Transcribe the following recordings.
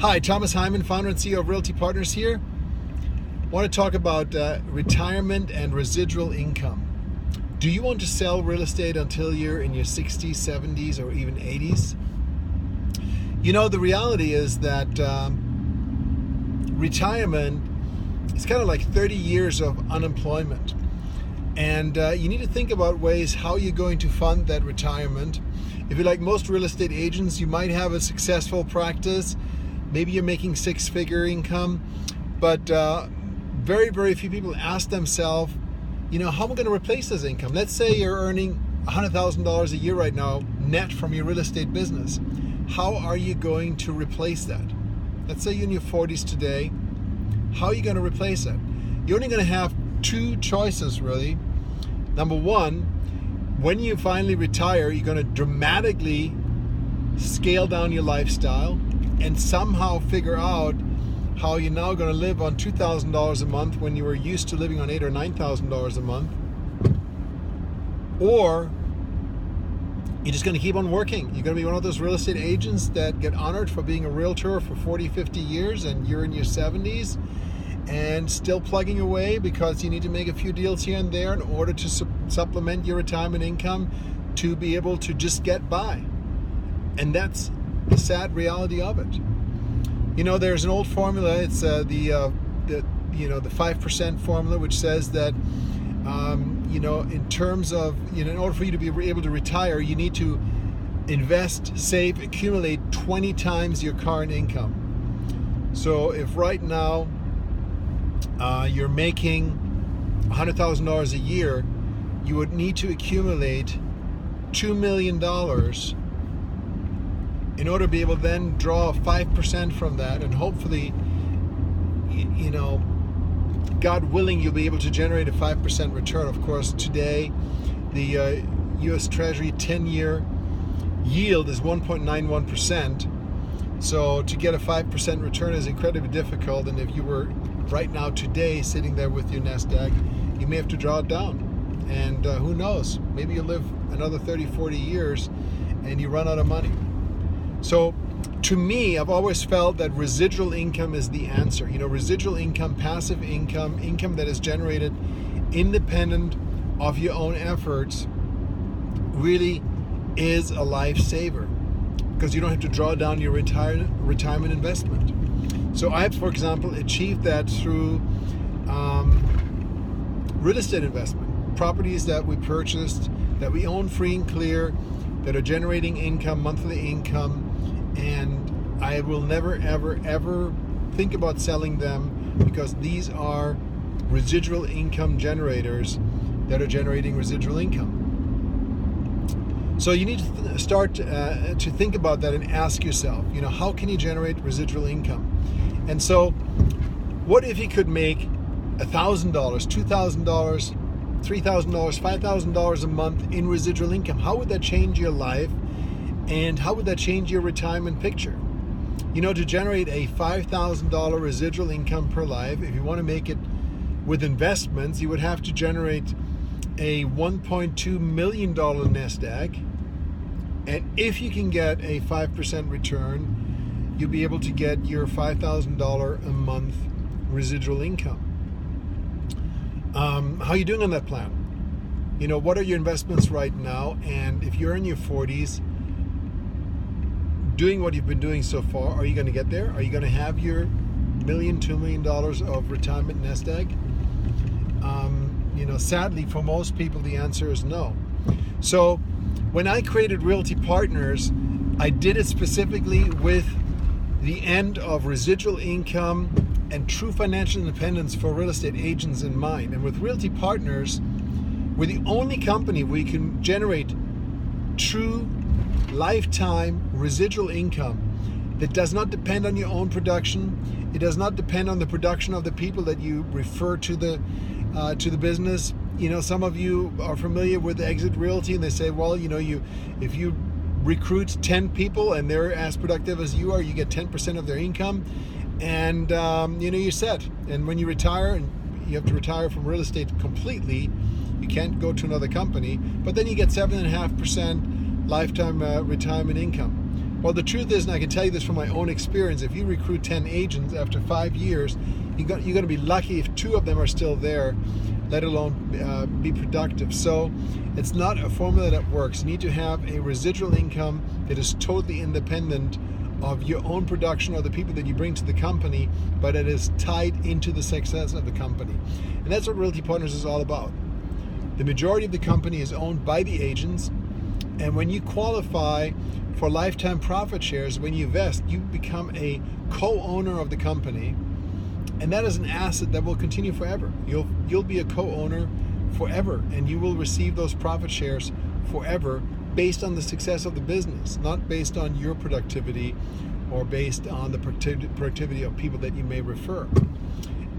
Hi, Thomas Hyman, founder and CEO of Realty Partners here. I want to talk about retirement and residual income. Do you want to sell real estate until you're in your 60s, 70s, or even 80s? You know, the reality is that retirement is kind of like 30 years of unemployment. And you need to think about ways how you're going to fund that retirement. If you're like most real estate agents, you might have a successful practice. Maybe you're making six-figure income, but very, very few people ask themselves, you know, how am I going to replace this income? Let's say you're earning $100,000 a year right now net from your real estate business. How are you going to replace that? Let's say you're in your 40s today. How are you going to replace it? You're only going to have two choices, really. Number one, when you finally retire, you're going to dramatically scale down your lifestyle and somehow figure out how you're now going to live on $2,000 a month when you were used to living on $8,000 or $9,000 a month. Or you're just going to keep on working. You're going to be one of those real estate agents that get honored for being a realtor for 40, 50 years, and you're in your 70s and still plugging away because you need to make a few deals here and there in order to supplement your retirement income to be able to just get by. And that's the sad reality of it. You know, there's an old formula. It's the 5% formula, which says that in terms of, in order for you to be able to retire, you need to invest, save, accumulate 20 times your current income. So if right now you're making $100,000 a year, you would need to accumulate $2 million in order to be able to then draw 5% from that, and hopefully, God willing, you'll be able to generate a 5% return. Of course, today, the U.S. Treasury 10-year yield is 1.91%. So to get a 5% return is incredibly difficult. And if you were right now today sitting there with your nest egg, you may have to draw it down. And who knows, maybe you'll live another 30, 40 years and you run out of money. So to me, I've always felt that residual income is the answer. Residual income, passive income, income that is generated independent of your own efforts really is a lifesaver because you don't have to draw down your retirement investment. So I've, for example, achieved that through real estate investment. Properties that we purchased, that we own free and clear, that are generating income, monthly income, and I will never, ever, ever think about selling them because these are residual income generators that are generating residual income. So you need to start to think about that and ask yourself, how can you generate residual income? And so what if you could make $1,000, $2,000, $3,000, $5,000 a month in residual income? How would that change your life? And how would that change your retirement picture? To generate a $5,000 residual income per life, if you want to make it with investments, you would have to generate a $1.2 million nest egg. And if you can get a 5% return, you'll be able to get your $5,000 a month residual income. How are you doing on that plan? What are your investments right now? And if you're in your 40s, doing what you've been doing so far, are you going to get there? Are you going to have your $1 million, $2 million of retirement nest egg? Sadly, for most people, the answer is no. So when I created Realty Partners, I did it specifically with the end of residual income and true financial independence for real estate agents in mind. And with Realty Partners, we're the only company where you can generate true lifetime residual income that does not depend on your own production. It does not depend on the production of the people that you refer to the business. Some of you are familiar with Exit Realty, and they say, well, if you recruit 10 people and they're as productive as you are, you get 10% of their income, and you're set. And when you retire, and you have to retire from real estate completely, you can't go to another company, but then you get 7.5% lifetime retirement income. Well, the truth is, and I can tell you this from my own experience, if you recruit 10 agents after 5 years, you're going to be lucky if 2 of them are still there, let alone be productive. So it's not a formula that works. You need to have a residual income that is totally independent of your own production or the people that you bring to the company, but it is tied into the success of the company. And that's what Realty Partners is all about. The majority of the company is owned by the agents, and when you qualify for lifetime profit shares, when you vest, you become a co-owner of the company, and that is an asset that will continue forever. You'll be a co-owner forever, and you will receive those profit shares forever based on the success of the business, not based on your productivity or based on the productivity of people that you may refer.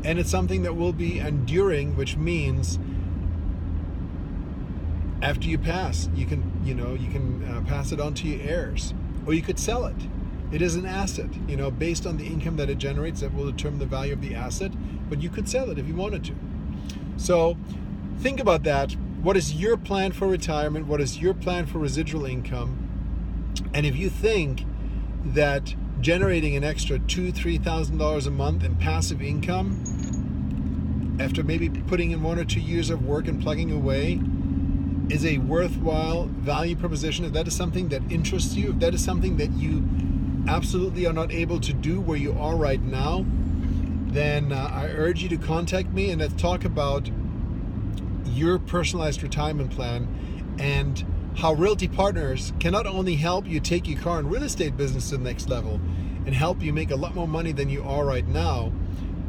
And it's something that will be enduring, which means after you pass, you can pass it on to your heirs, or you could sell it. It is an asset, based on the income that it generates, that will determine the value of the asset, but you could sell it if you wanted to. So think about that. What is your plan for retirement? What is your plan for residual income? And if you think that generating an extra $2,000-$3,000 a month in passive income after maybe putting in 1 or 2 years of work and plugging away is a worthwhile value proposition, if that is something that interests you, if that is something that you absolutely are not able to do where you are right now, then I urge you to contact me and let's talk about your personalized retirement plan and how Realty Partners can not only help you take your car and real estate business to the next level and help you make a lot more money than you are right now,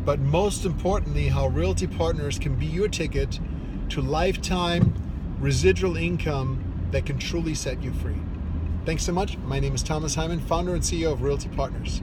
but most importantly, how Realty Partners can be your ticket to lifetime residual income that can truly set you free. Thanks so much. My name is Thomas Hyman, founder and CEO of Realty Partners.